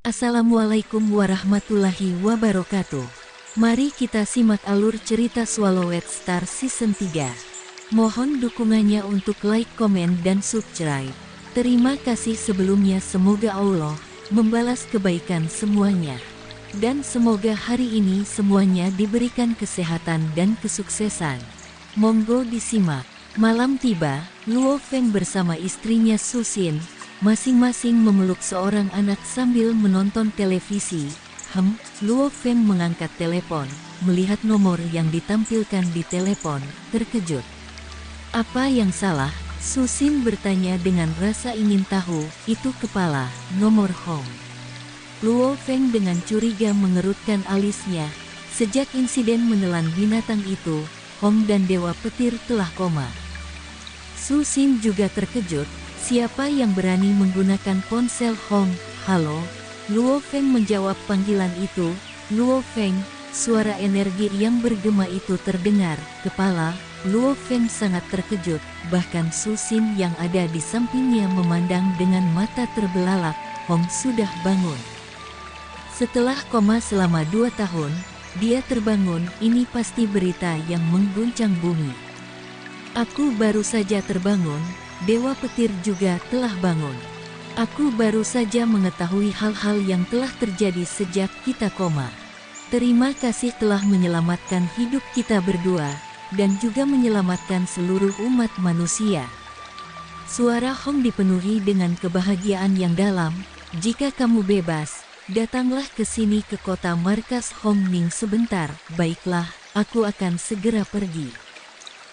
Assalamualaikum warahmatullahi wabarakatuh. Mari kita simak alur cerita Swallowed Star Season 3. Mohon dukungannya untuk like, komen, dan subscribe. Terima kasih sebelumnya. Semoga Allah membalas kebaikan semuanya. Dan semoga hari ini semuanya diberikan kesehatan dan kesuksesan. Monggo disimak. Malam tiba, Luo Feng bersama istrinya Su Xin masing-masing memeluk seorang anak sambil menonton televisi. Luo Feng mengangkat telepon, melihat nomor yang ditampilkan di telepon, terkejut. Apa yang salah? Su Xin bertanya dengan rasa ingin tahu. Itu kepala, nomor Hong. Luo Feng dengan curiga mengerutkan alisnya. Sejak insiden menelan binatang itu, Hong dan Dewa Petir telah koma. Su Xin juga terkejut. Siapa yang berani menggunakan ponsel Hong? Halo? Luo Feng menjawab panggilan itu. Luo Feng, suara energi yang bergema itu terdengar. Kepala, Luo Feng sangat terkejut. Bahkan Su Xin yang ada di sampingnya memandang dengan mata terbelalak. Hong sudah bangun. Setelah koma selama 2 tahun, dia terbangun. Ini pasti berita yang mengguncang bumi. Aku baru saja terbangun. Dewa Petir juga telah bangun. Aku baru saja mengetahui hal-hal yang telah terjadi sejak kita koma. Terima kasih telah menyelamatkan hidup kita berdua, dan juga menyelamatkan seluruh umat manusia. Suara Hong dipenuhi dengan kebahagiaan yang dalam. Jika kamu bebas, datanglah ke sini ke kota markas Hong Ning sebentar. Baiklah, aku akan segera pergi.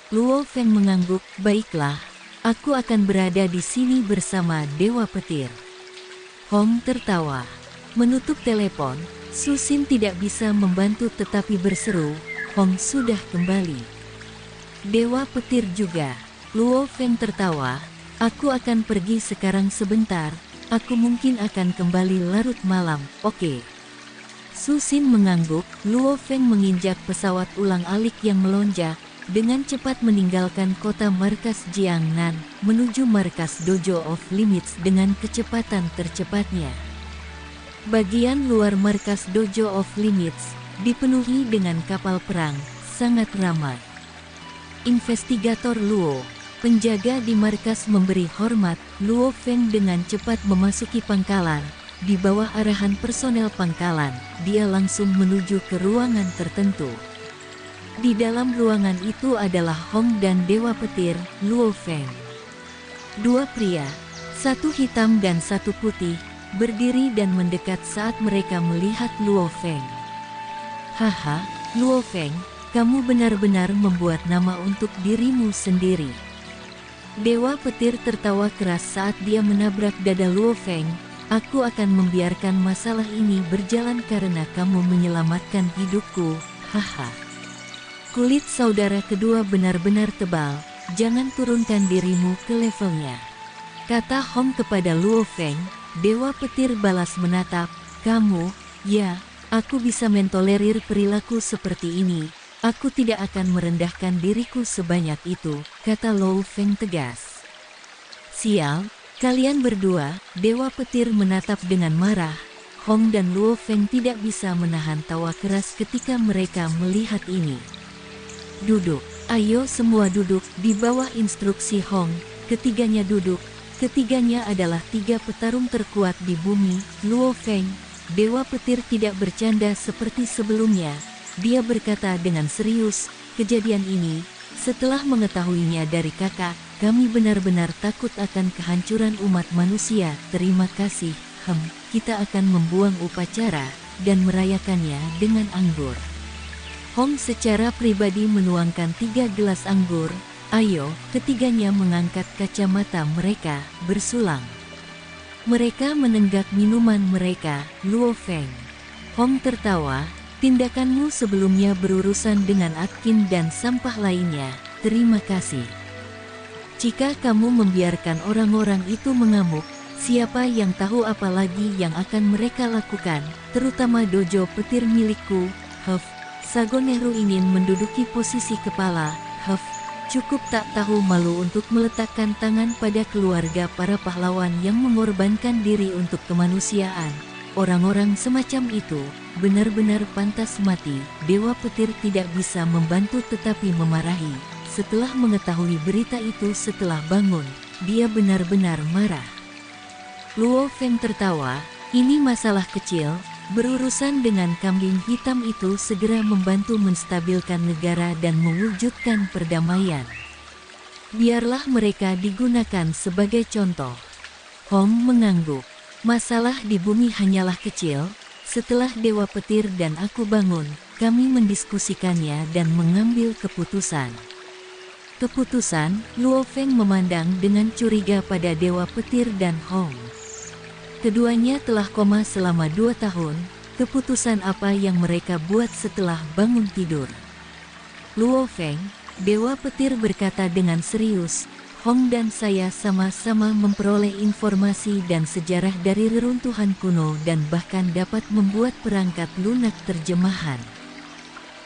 Luo Feng mengangguk. Baiklah. Aku akan berada di sini bersama Dewa Petir. Hong tertawa. Menutup telepon, Su Xin tidak bisa membantu tetapi berseru, Hong sudah kembali. Dewa Petir juga. Luo Feng tertawa. Aku akan pergi sekarang sebentar. Aku mungkin akan kembali larut malam. Oke. Su Xin mengangguk. Luo Feng menginjak pesawat ulang-alik yang melonjak. Dengan cepat meninggalkan kota markas Jiangnan, menuju markas Dojo of Limits dengan kecepatan tercepatnya. Bagian luar markas Dojo of Limits, dipenuhi dengan kapal perang, sangat ramai. Investigator Luo, penjaga di markas memberi hormat. Luo Feng dengan cepat memasuki pangkalan. Di bawah arahan personel pangkalan, dia langsung menuju ke ruangan tertentu. Di dalam ruangan itu adalah Hong dan Dewa Petir, Luo Feng. 2 pria, satu hitam dan satu putih, berdiri dan mendekat saat mereka melihat Luo Feng. Haha, Luo Feng, kamu benar-benar membuat nama untuk dirimu sendiri. Dewa Petir tertawa keras saat dia menabrak dada Luo Feng. Aku akan membiarkan masalah ini berjalan karena kamu menyelamatkan hidupku, haha. Kulit saudara kedua benar-benar tebal, jangan turunkan dirimu ke levelnya, kata Hong kepada Luo Feng. Dewa Petir balas menatap, kamu, ya, aku bisa mentolerir perilaku seperti ini, aku tidak akan merendahkan diriku sebanyak itu, kata Luo Feng tegas. Sial, kalian berdua, Dewa Petir menatap dengan marah. Hong dan Luo Feng tidak bisa menahan tawa keras ketika mereka melihat ini. Duduk, ayo semua duduk. Di bawah instruksi Hong, ketiganya duduk. Ketiganya adalah 3 petarung terkuat di bumi. Luo Feng, Dewa Petir tidak bercanda seperti sebelumnya. Dia berkata dengan serius, kejadian ini, setelah mengetahuinya dari kakak, kami benar-benar takut akan kehancuran umat manusia. Terima kasih, kita akan membuang upacara, dan merayakannya dengan anggur. Hong secara pribadi menuangkan 3 gelas anggur. Ayo, ketiganya mengangkat kacamata mereka, bersulang. Mereka menenggak minuman mereka. Luo Feng, Hong tertawa. Tindakanmu sebelumnya berurusan dengan Atkin dan sampah lainnya. Terima kasih. Jika kamu membiarkan orang-orang itu mengamuk, siapa yang tahu apa lagi yang akan mereka lakukan, terutama dojo petir milikku. Sagoneru ingin menduduki posisi kepala. Cukup tak tahu malu untuk meletakkan tangan pada keluarga para pahlawan yang mengorbankan diri untuk kemanusiaan. orang-orang semacam itu benar-benar pantas mati. Dewa Petir tidak bisa membantu tetapi memarahi. Setelah mengetahui berita itu setelah bangun, dia benar-benar marah. Luo Feng tertawa, ini masalah kecil, berurusan dengan kambing hitam itu segera membantu menstabilkan negara dan mewujudkan perdamaian. Biarlah mereka digunakan sebagai contoh. Hong mengangguk. Masalah di bumi hanyalah kecil. Setelah Dewa Petir dan aku bangun, kami mendiskusikannya dan mengambil keputusan. Keputusan? Luo Feng memandang dengan curiga pada Dewa Petir dan Hong. Keduanya telah koma selama 2 tahun. Keputusan apa yang mereka buat setelah bangun tidur? Luo Feng, Dewa Petir berkata dengan serius, Hong dan saya sama-sama memperoleh informasi dan sejarah dari reruntuhan kuno dan bahkan dapat membuat perangkat lunak terjemahan.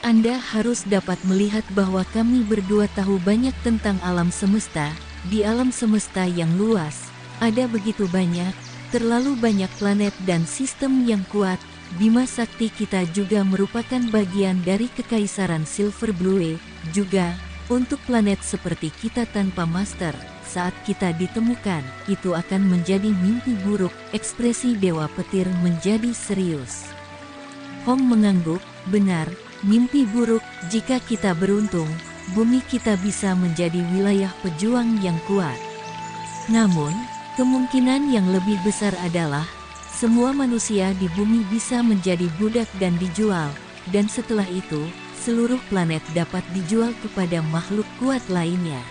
Anda harus dapat melihat bahwa kami berdua tahu banyak tentang alam semesta. Di alam semesta yang luas, ada begitu banyak, terlalu banyak planet dan sistem yang kuat. Bima Sakti kita juga merupakan bagian dari Kekaisaran Silver Blue. Juga, untuk planet seperti kita tanpa master, saat kita ditemukan, itu akan menjadi mimpi buruk. Ekspresi Dewa Petir menjadi serius. Hong mengangguk, benar, mimpi buruk. Jika kita beruntung, bumi kita bisa menjadi wilayah pejuang yang kuat. Namun, kemungkinan yang lebih besar adalah semua manusia di bumi bisa menjadi budak dan dijual, dan setelah itu, seluruh planet dapat dijual kepada makhluk kuat lainnya.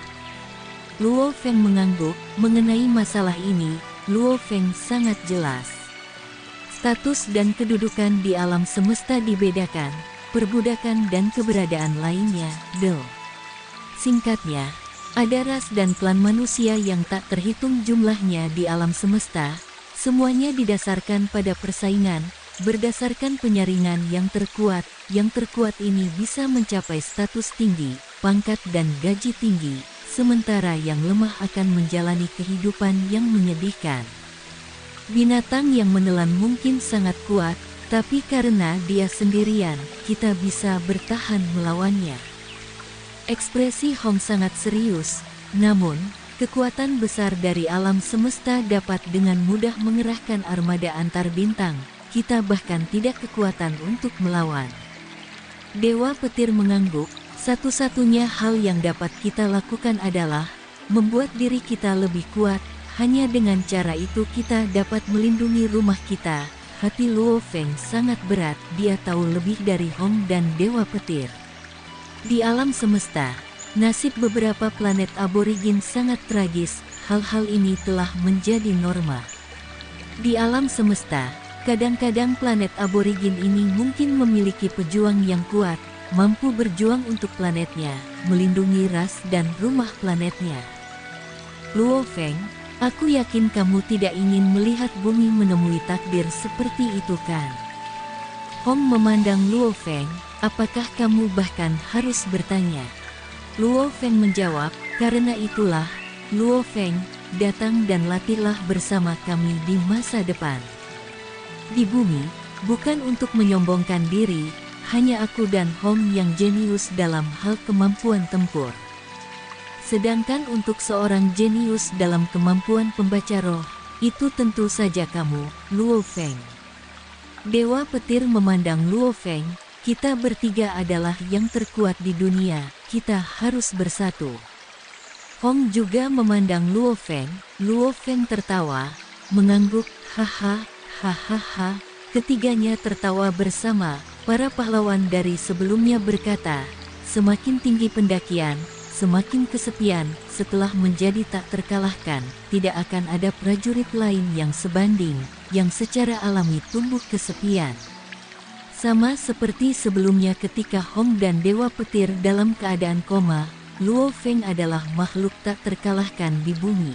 Luo Feng mengangguk, mengenai masalah ini, Luo Feng sangat jelas. Status dan kedudukan di alam semesta dibedakan, perbudakan dan keberadaan lainnya, Singkatnya, ada ras dan klan manusia yang tak terhitung jumlahnya di alam semesta. Semuanya didasarkan pada persaingan, berdasarkan penyaringan yang terkuat. Yang terkuat ini bisa mencapai status tinggi, pangkat dan gaji tinggi, sementara yang lemah akan menjalani kehidupan yang menyedihkan. Binatang yang menelan mungkin sangat kuat, tapi karena dia sendirian, kita bisa bertahan melawannya. Ekspresi Hong sangat serius, namun, kekuatan besar dari alam semesta dapat dengan mudah mengerahkan armada antar bintang. Kita bahkan tidak kekuatan untuk melawan. Dewa Petir mengangguk, satu-satunya hal yang dapat kita lakukan adalah membuat diri kita lebih kuat. Hanya dengan cara itu kita dapat melindungi rumah kita. Hati Luo Feng sangat berat, dia tahu lebih dari Hong dan Dewa Petir. Di alam semesta, nasib beberapa planet aborigin sangat tragis. Hal-hal ini telah menjadi norma. Di alam semesta, kadang-kadang planet aborigin ini mungkin memiliki pejuang yang kuat, mampu berjuang untuk planetnya, melindungi ras dan rumah planetnya. Luo Feng, aku yakin kamu tidak ingin melihat bumi menemui takdir seperti itu kan? Hong memandang Luo Feng, apakah kamu bahkan harus bertanya? Luo Feng menjawab, karena itulah, Luo Feng, datang dan latihlah bersama kami di masa depan. Di bumi, bukan untuk menyombongkan diri, hanya aku dan Hong yang jenius dalam hal kemampuan tempur. Sedangkan untuk seorang jenius dalam kemampuan pembaca roh, itu tentu saja kamu, Luo Feng. Dewa Petir memandang Luo Feng, kita bertiga adalah yang terkuat di dunia, kita harus bersatu. Hong juga memandang Luo Feng tertawa, mengangguk, haha, hahaha. Ketiganya tertawa bersama. Para pahlawan dari sebelumnya berkata, semakin tinggi pendakian, semakin kesepian. Setelah menjadi tak terkalahkan, tidak akan ada prajurit lain yang sebanding, yang secara alami tumbuh kesepian. Sama seperti sebelumnya ketika Hong dan Dewa Petir dalam keadaan koma, Luo Feng adalah makhluk tak terkalahkan di bumi.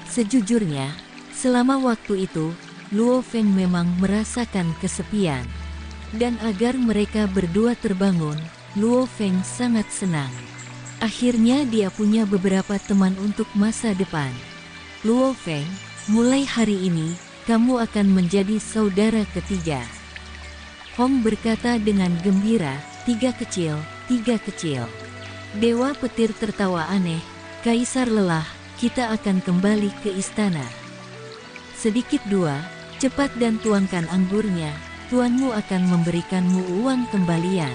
Sejujurnya, selama waktu itu, Luo Feng memang merasakan kesepian. Dan agar mereka berdua terbangun, Luo Feng sangat senang. Akhirnya dia punya beberapa teman untuk masa depan. Luo Feng, mulai hari ini, kamu akan menjadi saudara ketiga. Hong berkata dengan gembira, tiga kecil, tiga kecil. Dewa petir tertawa aneh, Kaisar lelah, kita akan kembali ke istana. Sedikit dua, cepat dan tuangkan anggurnya, tuanmu akan memberikanmu uang kembalian.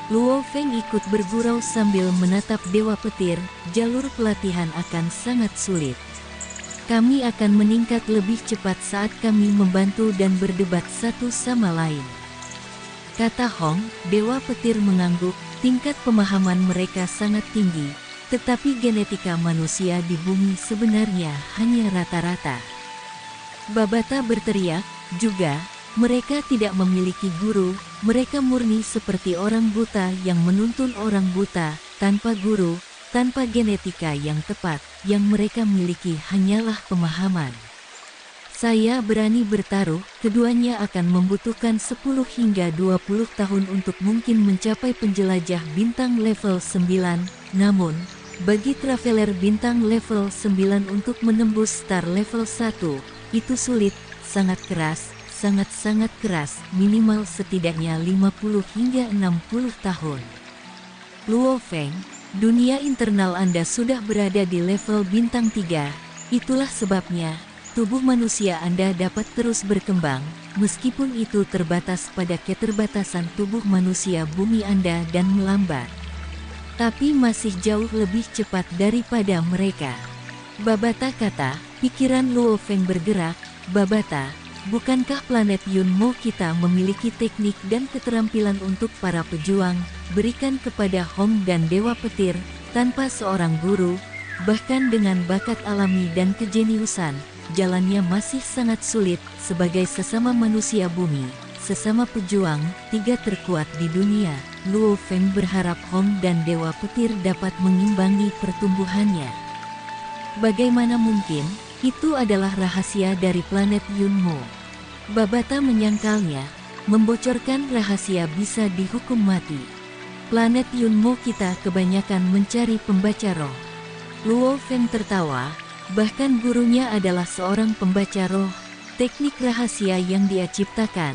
Luo Feng ikut bergurau sambil menatap Dewa Petir, jalur pelatihan akan sangat sulit. Kami akan meningkat lebih cepat saat kami membantu dan berdebat satu sama lain. Kata Hong, Dewa Petir mengangguk, tingkat pemahaman mereka sangat tinggi, tetapi genetika manusia di bumi sebenarnya hanya rata-rata. Babata berteriak, juga, mereka tidak memiliki guru, mereka murni seperti orang buta yang menuntun orang buta, tanpa guru, tanpa genetika yang tepat, yang mereka miliki hanyalah pemahaman. Saya berani bertaruh, keduanya akan membutuhkan 10 hingga 20 tahun untuk mungkin mencapai penjelajah bintang level 9, namun, bagi traveler bintang level 9 untuk menembus star level 1, itu sulit, sangat keras. Sangat-sangat keras, minimal setidaknya 50 hingga 60 tahun. Luo Feng, dunia internal Anda sudah berada di level bintang 3, itulah sebabnya, tubuh manusia Anda dapat terus berkembang, meskipun itu terbatas pada keterbatasan tubuh manusia bumi Anda dan melambat. Tapi masih jauh lebih cepat daripada mereka. Babata kata, pikiran Luo Feng bergerak, Babata, bukankah planet Yunmo kita memiliki teknik dan keterampilan untuk para pejuang, berikan kepada Hong dan Dewa Petir, tanpa seorang guru, bahkan dengan bakat alami dan kejeniusan, jalannya masih sangat sulit, sebagai sesama manusia bumi, sesama pejuang, tiga terkuat di dunia, Luo Feng berharap Hong dan Dewa Petir dapat mengimbangi pertumbuhannya. Bagaimana mungkin? Itu adalah rahasia dari planet Yunmo. Babata menyangkalnya, membocorkan rahasia bisa dihukum mati. Planet Yunmo kita kebanyakan mencari pembaca roh. Luo Feng tertawa, bahkan gurunya adalah seorang pembaca roh. Teknik rahasia yang dia ciptakan,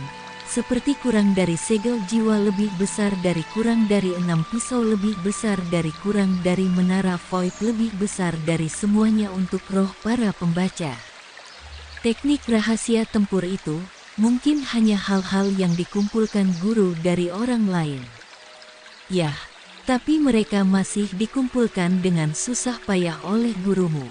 seperti kurang dari segel jiwa lebih besar dari kurang dari 6 pisau lebih besar dari kurang dari menara void lebih besar dari semuanya untuk roh para pembaca. Teknik rahasia tempur itu, mungkin hanya hal-hal yang dikumpulkan guru dari orang lain. Ya, tapi mereka masih dikumpulkan dengan susah payah oleh gurumu.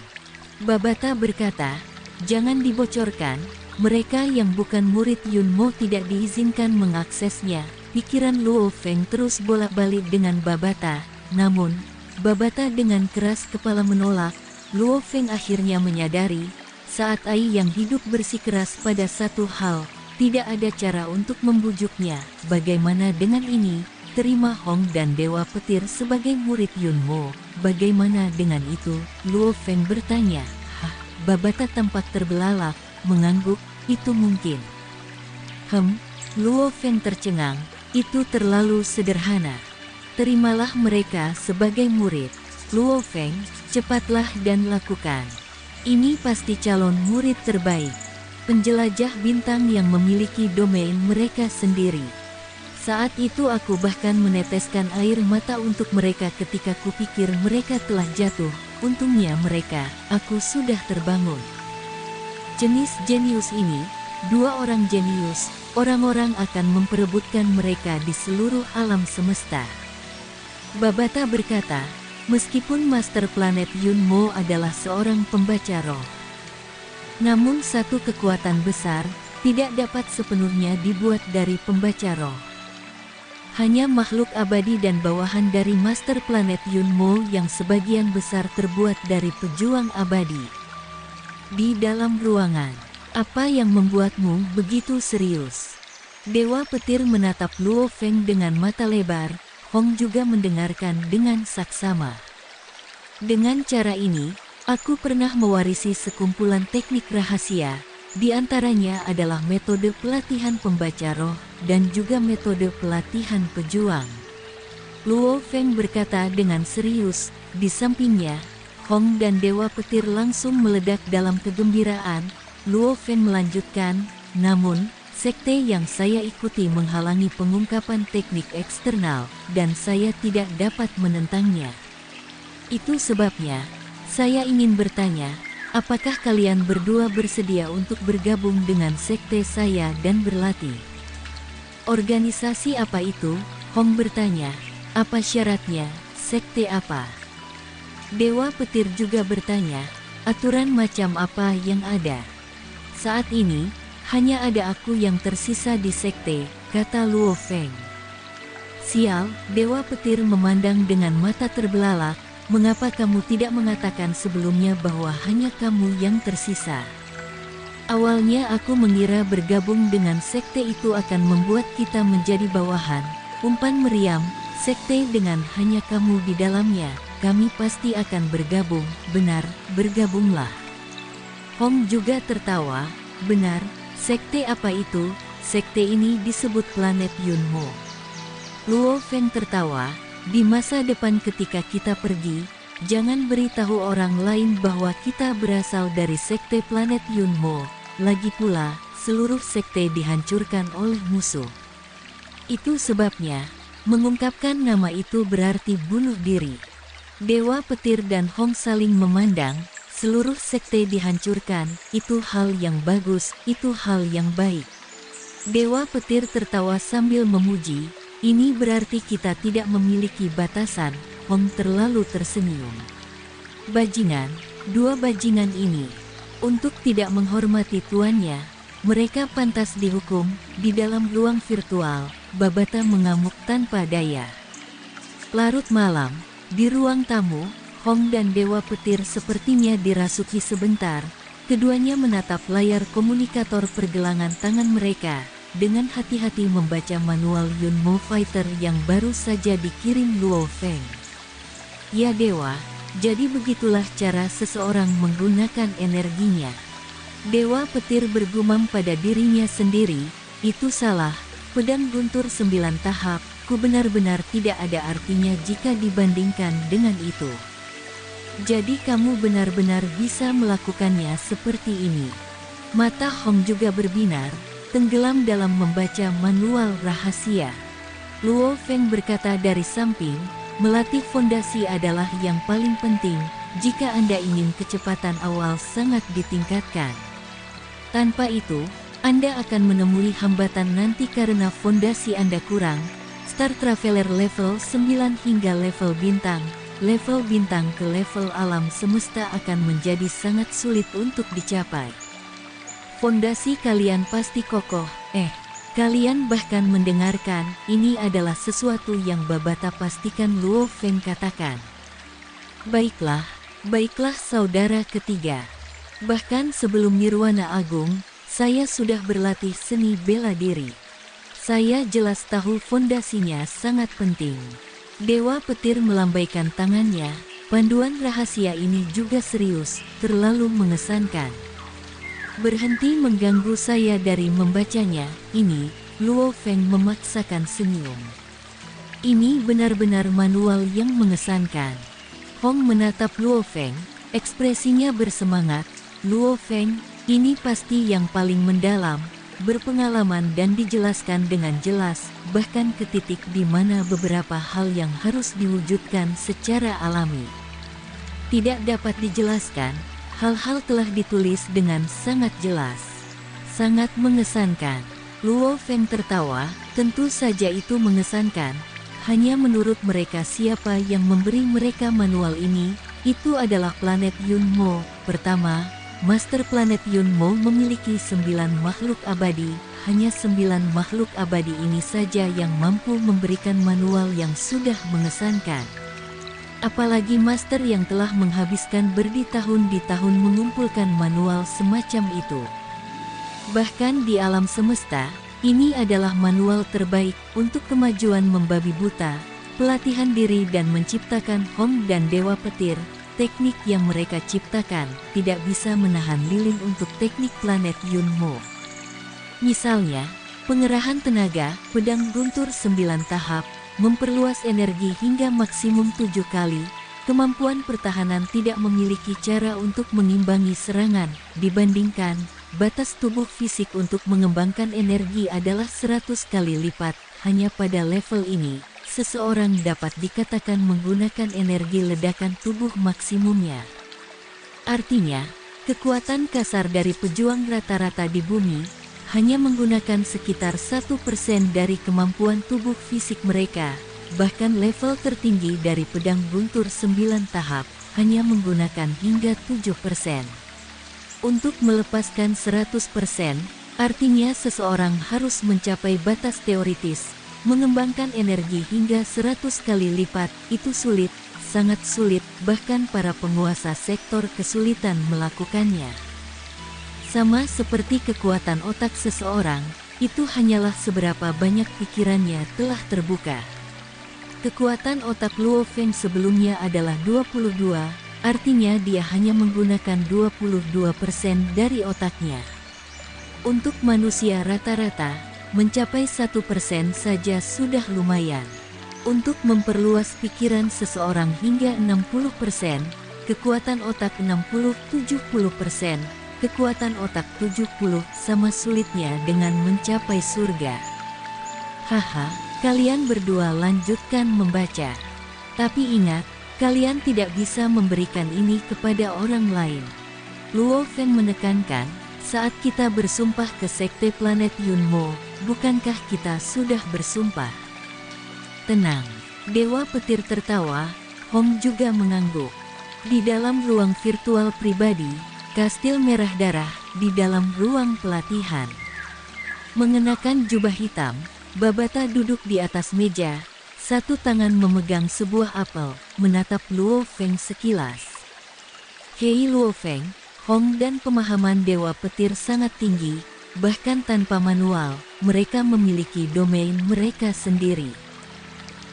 Babata berkata, jangan dibocorkan. Mereka yang bukan murid Yunmo tidak diizinkan mengaksesnya. Pikiran Luo Feng terus bolak-balik dengan Babata, namun, Babata dengan keras kepala menolak. Luo Feng akhirnya menyadari, saat Ai yang hidup bersikeras pada satu hal, tidak ada cara untuk membujuknya. Bagaimana dengan ini? Terima Hong dan Dewa Petir sebagai murid Yunmo. Bagaimana dengan itu? Luo Feng bertanya. Babata tampak terbelalak, mengangguk. Itu mungkin. Luo Feng tercengang, itu terlalu sederhana. Terimalah mereka sebagai murid. Luo Feng, cepatlah dan lakukan. Ini pasti calon murid terbaik. Penjelajah bintang yang memiliki domain mereka sendiri. Saat itu aku bahkan meneteskan air mata untuk mereka ketika kupikir mereka telah jatuh. Untungnya mereka, aku sudah terbangun. Jenis jenius ini, dua orang jenius, orang-orang akan memperebutkan mereka di seluruh alam semesta. Babata berkata, meskipun Master Planet Yunmo adalah seorang pembaca roh, namun satu kekuatan besar, tidak dapat sepenuhnya dibuat dari pembaca roh. Hanya makhluk abadi dan bawahan dari Master Planet Yunmo yang sebagian besar terbuat dari pejuang abadi. Di dalam ruangan, apa yang membuatmu begitu serius? Dewa Petir menatap Luo Feng dengan mata lebar, Hong juga mendengarkan dengan saksama. Dengan cara ini, aku pernah mewarisi sekumpulan teknik rahasia, di antaranya adalah metode pelatihan pembaca roh, dan juga metode pelatihan pejuang. Luo Feng berkata dengan serius, di sampingnya, Hong dan Dewa Petir langsung meledak dalam kegembiraan. Luo Feng melanjutkan, namun, sekte yang saya ikuti menghalangi pengungkapan teknik eksternal, dan saya tidak dapat menentangnya. Itu sebabnya, saya ingin bertanya, apakah kalian berdua bersedia untuk bergabung dengan sekte saya dan berlatih? Organisasi apa itu? Hong bertanya. Apa syaratnya? Sekte apa? Dewa Petir juga bertanya, aturan macam apa yang ada? Saat ini, hanya ada aku yang tersisa di sekte, kata Luo Feng. Sial, Dewa Petir memandang dengan mata terbelalak, mengapa kamu tidak mengatakan sebelumnya bahwa hanya kamu yang tersisa? Awalnya aku mengira bergabung dengan sekte itu akan membuat kita menjadi bawahan, umpan meriam, sekte dengan hanya kamu di dalamnya, kami pasti akan bergabung, benar, bergabunglah. Hong juga tertawa, benar. Sekte apa itu? Sekte ini disebut planet Yunmo. Luo Feng tertawa, di masa depan ketika kita pergi, jangan beritahu orang lain bahwa kita berasal dari sekte planet Yunmo. Lagi pula, seluruh sekte dihancurkan oleh musuh. Itu sebabnya, mengungkapkan nama itu berarti bunuh diri. Dewa Petir dan Hong saling memandang. Seluruh sekte dihancurkan, itu hal yang bagus, itu hal yang baik. Dewa Petir tertawa sambil memuji, ini berarti kita tidak memiliki batasan. Hong terlalu tersenyum. Bajingan, dua bajingan ini, untuk tidak menghormati tuannya, mereka pantas dihukum. Di dalam ruang virtual, Babata mengamuk tanpa daya. Larut malam, di ruang tamu, Hong dan Dewa Petir sepertinya dirasuki sebentar, keduanya menatap layar komunikator pergelangan tangan mereka, dengan hati-hati membaca manual Yunmo Fighter yang baru saja dikirim Luo Feng. Ya Dewa, jadi begitulah cara seseorang menggunakan energinya. Dewa Petir bergumam pada dirinya sendiri, itu salah, pedang guntur 9 tahap, ku benar-benar tidak ada artinya jika dibandingkan dengan itu. Jadi kamu benar-benar bisa melakukannya seperti ini. Mata Hong juga berbinar, tenggelam dalam membaca manual rahasia. Luo Feng berkata dari samping, melatih fondasi adalah yang paling penting, jika Anda ingin kecepatan awal sangat ditingkatkan. Tanpa itu, Anda akan menemui hambatan nanti karena fondasi Anda kurang. Star Traveler level 9 hingga level bintang ke level alam semesta akan menjadi sangat sulit untuk dicapai. Fondasi kalian pasti kokoh, kalian bahkan mendengarkan, ini adalah sesuatu yang Babata pastikan Luo Feng katakan. Baiklah saudara ketiga. Bahkan sebelum Nirwana Agung, saya sudah berlatih seni bela diri. Saya jelas tahu fondasinya sangat penting. Dewa Petir melambaikan tangannya, panduan rahasia ini juga serius, terlalu mengesankan. Berhenti mengganggu saya dari membacanya, ini, Luo Feng memaksakan senyum. Ini benar-benar manual yang mengesankan. Hong menatap Luo Feng, ekspresinya bersemangat, Luo Feng, ini pasti yang paling mendalam, berpengalaman dan dijelaskan dengan jelas, bahkan ke titik di mana beberapa hal yang harus diwujudkan secara alami tidak dapat dijelaskan, hal-hal telah ditulis dengan sangat jelas. Sangat mengesankan. Luo Feng tertawa, tentu saja itu mengesankan, hanya menurut mereka siapa yang memberi mereka manual ini, itu adalah planet Yunmo. Pertama, Master Planet Yunmo memiliki 9 makhluk abadi, hanya 9 makhluk abadi ini saja yang mampu memberikan manual yang sudah mengesankan. Apalagi Master yang telah menghabiskan bertahun di tahun mengumpulkan manual semacam itu. Bahkan di alam semesta, ini adalah manual terbaik untuk kemajuan membabi buta, pelatihan diri dan menciptakan Hong dan Dewa Petir. Teknik yang mereka ciptakan tidak bisa menahan lilin untuk teknik planet Yunmo. Misalnya, pengerahan tenaga, pedang guntur 9 tahap, memperluas energi hingga maksimum 7 kali, kemampuan pertahanan tidak memiliki cara untuk mengimbangi serangan, dibandingkan batas tubuh fisik untuk mengembangkan energi adalah 100 kali lipat. Hanya pada level ini, seseorang dapat dikatakan menggunakan energi ledakan tubuh maksimumnya. Artinya, kekuatan kasar dari pejuang rata-rata di bumi hanya menggunakan sekitar 1% dari kemampuan tubuh fisik mereka. Bahkan level tertinggi dari pedang guntur 9 tahap hanya menggunakan hingga 7%. Untuk melepaskan 100%, artinya seseorang harus mencapai batas teoritis, mengembangkan energi hingga 100 kali lipat. Itu sulit, sangat sulit, bahkan para penguasa sektor kesulitan melakukannya. Sama seperti kekuatan otak seseorang, itu hanyalah seberapa banyak pikirannya telah terbuka. Kekuatan otak Luo Feng sebelumnya adalah 22, artinya dia hanya menggunakan 22% dari otaknya. Untuk manusia rata-rata, mencapai 1% saja sudah lumayan. Untuk memperluas pikiran seseorang hingga 60%, kekuatan otak 60-70%, kekuatan otak 70 sama sulitnya dengan mencapai surga. Haha, kalian berdua lanjutkan membaca. Tapi ingat, kalian tidak bisa memberikan ini kepada orang lain. Luo Feng menekankan, saat kita bersumpah ke sekte planet Yunmo, bukankah kita sudah bersumpah? Tenang, Dewa Petir tertawa, Hong juga mengangguk. Di dalam ruang virtual pribadi, kastil merah darah, di dalam ruang pelatihan. Mengenakan jubah hitam, Babata duduk di atas meja, satu tangan memegang sebuah apel, menatap Luo Feng sekilas. Hei Luo Feng, Hong dan pemahaman Dewa Petir sangat tinggi, bahkan tanpa manual, mereka memiliki domain mereka sendiri.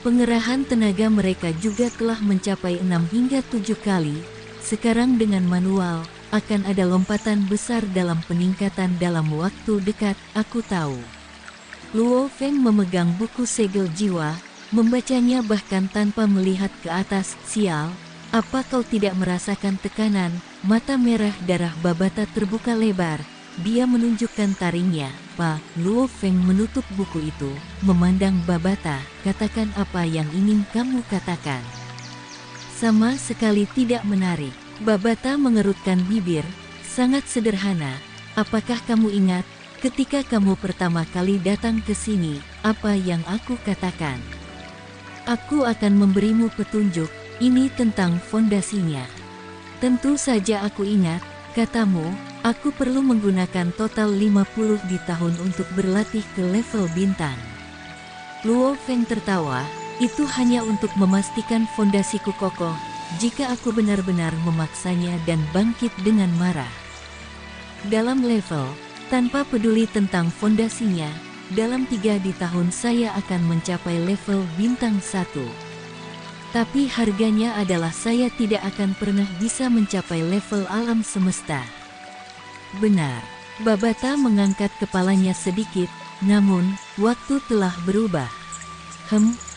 Pengerahan tenaga mereka juga telah mencapai 6 hingga 7 kali, sekarang dengan manual, akan ada lompatan besar dalam peningkatan dalam waktu dekat, aku tahu. Luo Feng memegang buku segel jiwa, membacanya bahkan tanpa melihat ke atas. Sial, apa kau tidak merasakan tekanan? Mata merah darah Babata terbuka lebar, dia menunjukkan taringnya. Pak, Luo Feng menutup buku itu, memandang Babata, katakan apa yang ingin kamu katakan. Sama sekali tidak menarik. Babata mengerutkan bibir, sangat sederhana. Apakah kamu ingat? Ketika kamu pertama kali datang ke sini, apa yang aku katakan? Aku akan memberimu petunjuk, ini tentang fondasinya. Tentu saja aku ingat, katamu, aku perlu menggunakan total 50 di tahun untuk berlatih ke level bintang. Luo Feng tertawa, itu hanya untuk memastikan fondasiku kokoh, jika aku benar-benar memaksanya dan bangkit dengan marah. Dalam level, tanpa peduli tentang fondasinya, dalam 3 di tahun saya akan mencapai level bintang 1. Tapi harganya adalah saya tidak akan pernah bisa mencapai level alam semesta. Benar, Babata mengangkat kepalanya sedikit, namun, waktu telah berubah.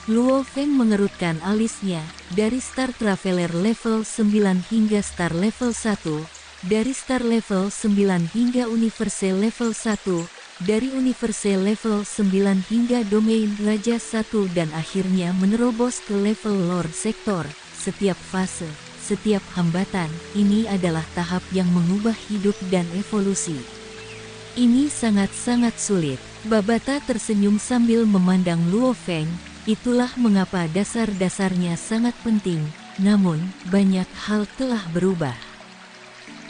Luo Feng mengerutkan alisnya, dari Star Traveler level 9 hingga Star level 1, dari Star level 9 hingga Universe level 1, dari Universe level 9 hingga Domain Raja 1 dan akhirnya menerobos ke level Lord Sektor. Setiap fase, setiap hambatan, ini adalah tahap yang mengubah hidup dan evolusi. Ini sangat-sangat sulit. Babata tersenyum sambil memandang Luo Feng, itulah mengapa dasar-dasarnya sangat penting, namun, banyak hal telah berubah.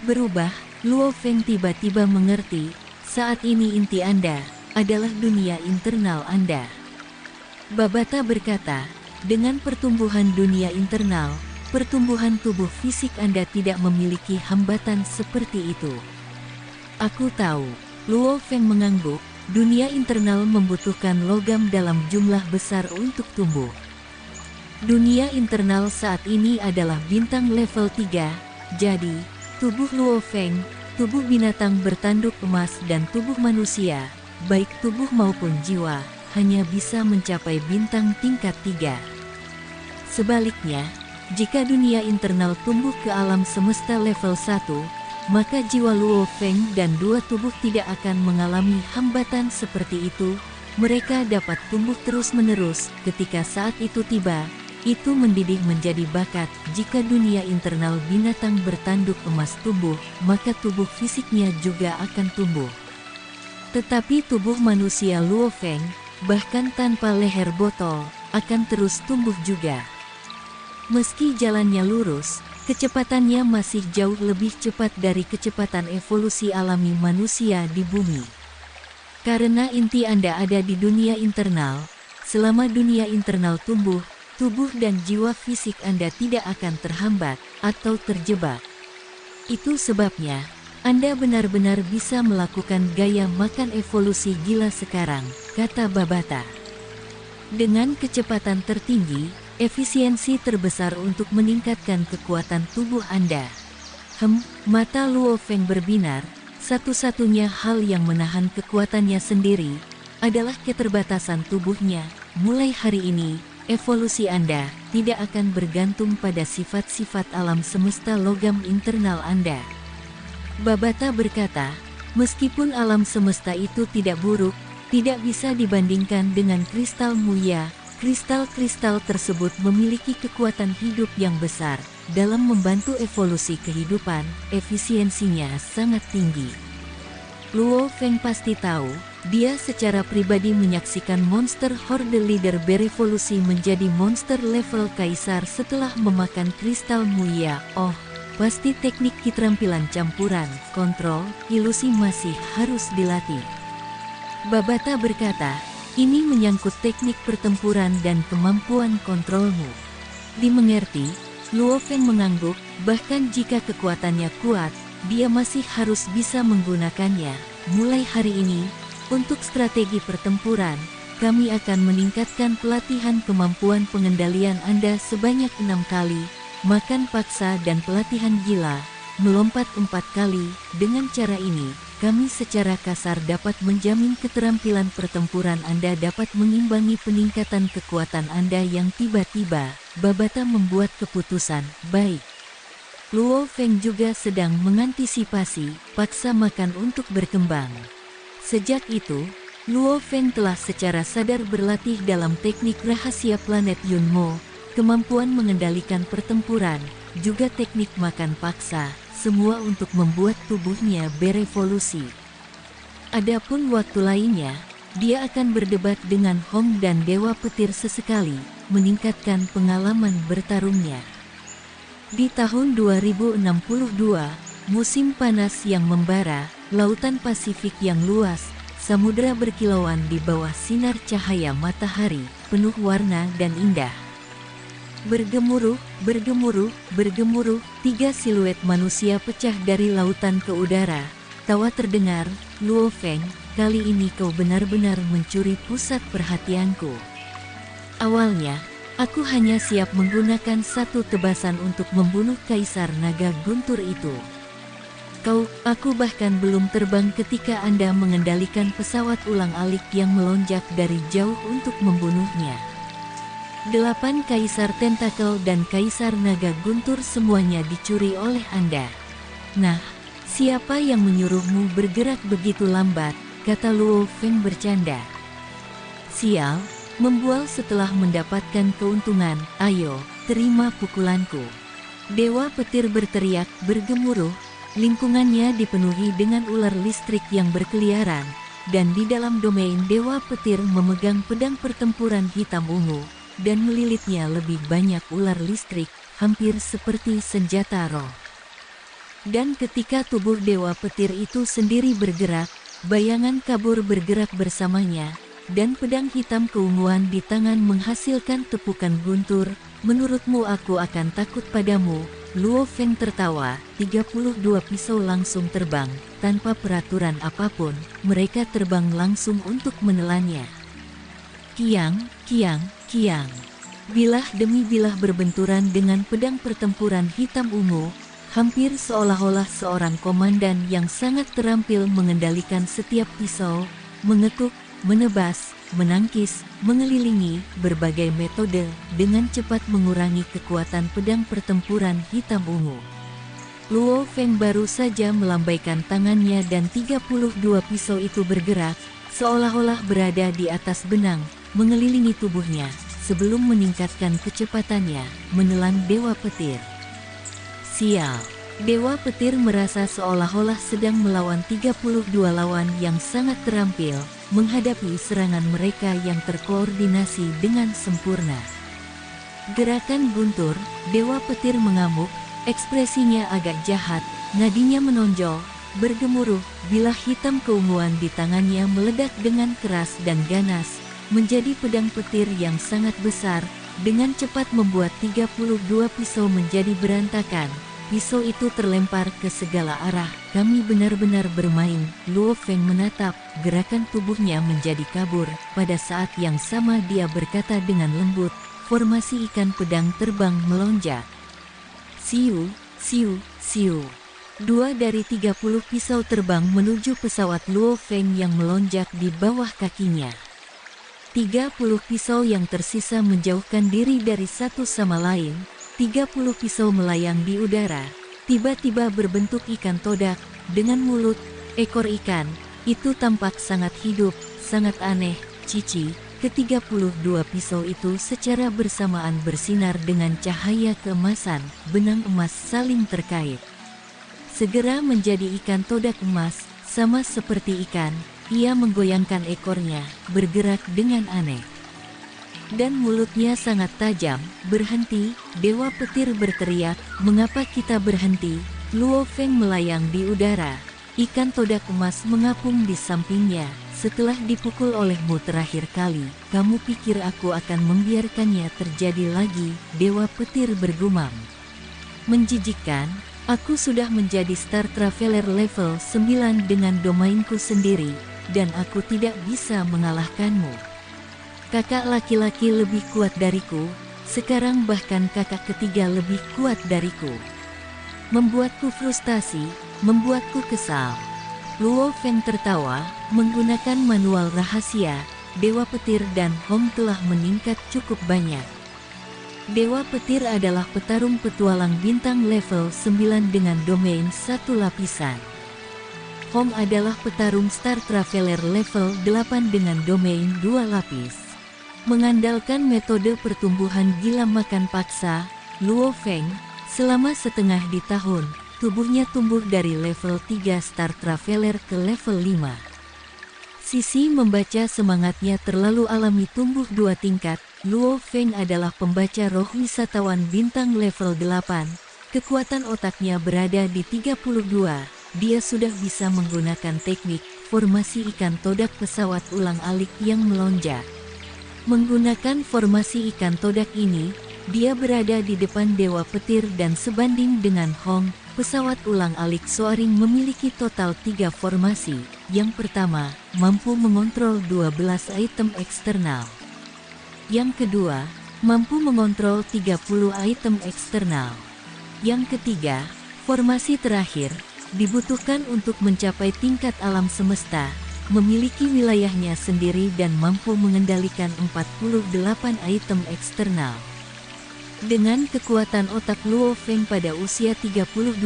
Berubah, Luo Feng tiba-tiba mengerti, saat ini inti Anda adalah dunia internal Anda. Babata berkata, dengan pertumbuhan dunia internal, pertumbuhan tubuh fisik Anda tidak memiliki hambatan seperti itu. Aku tahu, Luo Feng mengangguk, dunia internal membutuhkan logam dalam jumlah besar untuk tumbuh. Dunia internal saat ini adalah bintang level 3, jadi, tubuh Luo Feng, tubuh binatang bertanduk emas dan tubuh manusia, baik tubuh maupun jiwa, hanya bisa mencapai bintang tingkat 3. Sebaliknya, jika dunia internal tumbuh ke alam semesta level 1, maka jiwa Luo Feng dan dua tubuh tidak akan mengalami hambatan seperti itu. Mereka dapat tumbuh terus-menerus. Ketika saat itu tiba, itu mendidih menjadi bakat. Jika dunia internal binatang bertanduk emas tumbuh, maka tubuh fisiknya juga akan tumbuh. Tetapi tubuh manusia Luo Feng, bahkan tanpa leher botol, akan terus tumbuh juga. Meski jalannya lurus, kecepatannya masih jauh lebih cepat dari kecepatan evolusi alami manusia di bumi. Karena inti Anda ada di dunia internal, selama dunia internal tumbuh, tubuh dan jiwa fisik Anda tidak akan terhambat atau terjebak. Itu sebabnya, Anda benar-benar bisa melakukan gaya makan evolusi gila sekarang, kata Babata. Dengan kecepatan tertinggi, efisiensi terbesar untuk meningkatkan kekuatan tubuh Anda. Mata Luo Feng berbinar. Satu-satunya hal yang menahan kekuatannya sendiri adalah keterbatasan tubuhnya. Mulai hari ini, evolusi Anda tidak akan bergantung pada sifat-sifat alam semesta logam internal Anda. Babata berkata, meskipun alam semesta itu tidak buruk, tidak bisa dibandingkan dengan kristal muya. Kristal-kristal tersebut memiliki kekuatan hidup yang besar. Dalam membantu evolusi kehidupan, efisiensinya sangat tinggi. Luo Feng pasti tahu, dia secara pribadi menyaksikan monster Horde Leader berevolusi menjadi monster level kaisar setelah memakan kristal muya. Oh, pasti teknik keterampilan campuran, kontrol, ilusi masih harus dilatih. Babata berkata, ini menyangkut teknik pertempuran dan kemampuan kontrolmu. Dimengerti? Luo Feng mengangguk, bahkan jika kekuatannya kuat, dia masih harus bisa menggunakannya. Mulai hari ini, untuk strategi pertempuran, kami akan meningkatkan pelatihan kemampuan pengendalian Anda sebanyak 6 kali, makan paksa dan pelatihan gila, melompat 4 kali. Dengan cara ini, kami secara kasar dapat menjamin keterampilan pertempuran Anda dapat mengimbangi peningkatan kekuatan Anda yang tiba-tiba. Babata membuat keputusan, baik. Luo Feng juga sedang mengantisipasi, paksa makan untuk berkembang. Sejak itu, Luo Feng telah secara sadar berlatih dalam teknik rahasia planet Yunmo, kemampuan mengendalikan pertempuran, juga teknik makan paksa, semua untuk membuat tubuhnya berevolusi. Adapun waktu lainnya, dia akan berdebat dengan Hong dan Dewa Petir sesekali, meningkatkan pengalaman bertarungnya. Di tahun 2062, musim panas yang membara, lautan Pasifik yang luas, samudera berkilauan di bawah sinar cahaya matahari, penuh warna dan indah. Bergemuruh, bergemuruh, bergemuruh, 3 siluet manusia pecah dari lautan ke udara. Tawa terdengar, Luo Feng, kali ini kau benar-benar mencuri pusat perhatianku. Awalnya, aku hanya siap menggunakan satu tebasan untuk membunuh Kaisar Naga Guntur itu. Aku bahkan belum terbang ketika Anda mengendalikan pesawat ulang-alik yang melonjak dari jauh untuk membunuhnya. 8 Kaisar Tentakel dan Kaisar Naga Guntur semuanya dicuri oleh Anda. Nah, siapa yang menyuruhmu bergerak begitu lambat, kata Luo Feng bercanda. Sial, membual setelah mendapatkan keuntungan, ayo, terima pukulanku. Dewa Petir berteriak, bergemuruh, lingkungannya dipenuhi dengan ular listrik yang berkeliaran, dan di dalam domain Dewa Petir memegang pedang pertempuran hitam ungu, dan melilitnya lebih banyak ular listrik, hampir seperti senjata roh. Dan ketika tubuh Dewa Petir itu sendiri bergerak, bayangan kabur bergerak bersamanya, dan pedang hitam keunguan di tangan menghasilkan tepukan guntur. Menurutmu aku akan takut padamu? Luo Feng tertawa, 32 pisau langsung terbang, tanpa peraturan apapun, mereka terbang langsung untuk menelannya. Kiang, kiang, kiang. Bilah demi bilah berbenturan dengan pedang pertempuran hitam ungu, hampir seolah-olah seorang komandan yang sangat terampil mengendalikan setiap pisau, mengetuk, menebas, menangkis, mengelilingi, berbagai metode, dengan cepat mengurangi kekuatan pedang pertempuran hitam ungu. Luo Feng baru saja melambaikan tangannya dan 32 pisau itu bergerak, seolah-olah berada di atas benang, mengelilingi tubuhnya, sebelum meningkatkan kecepatannya, menelan Dewa Petir. Sial! Dewa Petir merasa seolah-olah sedang melawan 32 lawan yang sangat terampil, menghadapi serangan mereka yang terkoordinasi dengan sempurna. Gerakan guntur, Dewa Petir mengamuk, ekspresinya agak jahat, nadinya menonjol, bergemuruh, bilah hitam keunguan di tangannya meledak dengan keras dan ganas, menjadi pedang petir yang sangat besar, dengan cepat membuat 32 pisau menjadi berantakan. Pisau itu terlempar ke segala arah. Kami benar-benar bermain. Luo Feng menatap, gerakan tubuhnya menjadi kabur. Pada saat yang sama dia berkata dengan lembut, formasi ikan pedang terbang melonjak. Siu, siu, siu. 2 dari 30 pisau terbang menuju pesawat Luo Feng yang melonjak di bawah kakinya. 30 pisau yang tersisa menjauhkan diri dari satu sama lain. 30 pisau melayang di udara, tiba-tiba berbentuk ikan todak, dengan mulut, ekor ikan, itu tampak sangat hidup, sangat aneh, cici. Ke-32 pisau itu secara bersamaan bersinar dengan cahaya keemasan, benang emas saling terkait. Segera menjadi ikan todak emas, sama seperti ikan, ia menggoyangkan ekornya, bergerak dengan aneh. Dan mulutnya sangat tajam. Berhenti, Dewa Petir berteriak, mengapa kita berhenti? Luo Feng melayang di udara. Ikan todak emas mengapung di sampingnya. Setelah dipukul olehmu terakhir kali, kamu pikir aku akan membiarkannya terjadi lagi? Dewa Petir bergumam. Menjijikkan, aku sudah menjadi Star Traveler level 9 dengan domainku sendiri, dan aku tidak bisa mengalahkanmu. Kakak laki-laki lebih kuat dariku, sekarang bahkan kakak ketiga lebih kuat dariku. Membuatku frustasi, membuatku kesal. Luo Feng tertawa, menggunakan manual rahasia, Dewa Petir dan Hong telah meningkat cukup banyak. Dewa Petir adalah petarung petualang bintang level 9 dengan domain 1 lapisan. Hong adalah petarung Star Traveler level 8 dengan domain 2 lapis. Mengandalkan metode pertumbuhan gila makan paksa, Luo Feng, selama setengah di tahun, tubuhnya tumbuh dari level 3 Star Traveler ke level 5. Sisi membaca semangatnya terlalu alami tumbuh 2 tingkat, Luo Feng adalah pembaca roh wisatawan bintang level 8, kekuatan otaknya berada di 32, dia sudah bisa menggunakan teknik, formasi ikan todak pesawat ulang-alik yang melonjak. Menggunakan formasi ikan todak ini, dia berada di depan Dewa Petir dan sebanding dengan Hong, pesawat ulang-alik Soaring memiliki total 3 formasi. Yang pertama, mampu mengontrol 12 item eksternal. Yang kedua, mampu mengontrol 30 item eksternal. Yang ketiga, formasi terakhir, dibutuhkan untuk mencapai tingkat alam semesta, memiliki wilayahnya sendiri dan mampu mengendalikan 48 item eksternal. Dengan kekuatan otak Luo Feng pada usia 32,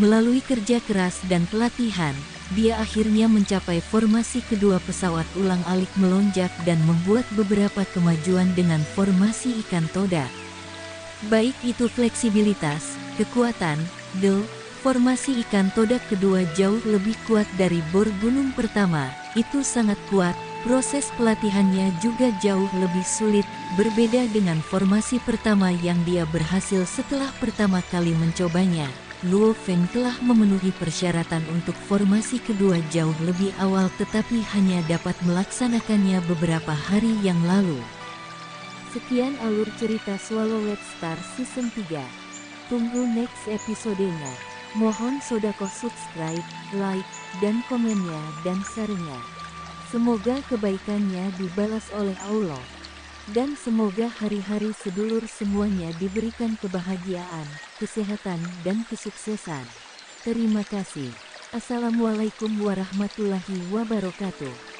melalui kerja keras dan pelatihan, dia akhirnya mencapai formasi kedua pesawat ulang-alik melonjak dan membuat beberapa kemajuan dengan formasi ikan todak. Baik itu fleksibilitas, kekuatan, formasi ikan todak kedua jauh lebih kuat dari bor gunung pertama, itu sangat kuat, proses pelatihannya juga jauh lebih sulit, berbeda dengan formasi pertama yang dia berhasil setelah pertama kali mencobanya. Luo Feng telah memenuhi persyaratan untuk formasi kedua jauh lebih awal tetapi hanya dapat melaksanakannya beberapa hari yang lalu. Sekian alur cerita Swallowed Star Season 3. Tunggu next episodenya. Mohon sodakoh subscribe, like, dan komennya dan share-nya. Semoga kebaikannya dibalas oleh Allah. Dan semoga hari-hari sedulur semuanya diberikan kebahagiaan, kesehatan, dan kesuksesan. Terima kasih. Assalamualaikum warahmatullahi wabarakatuh.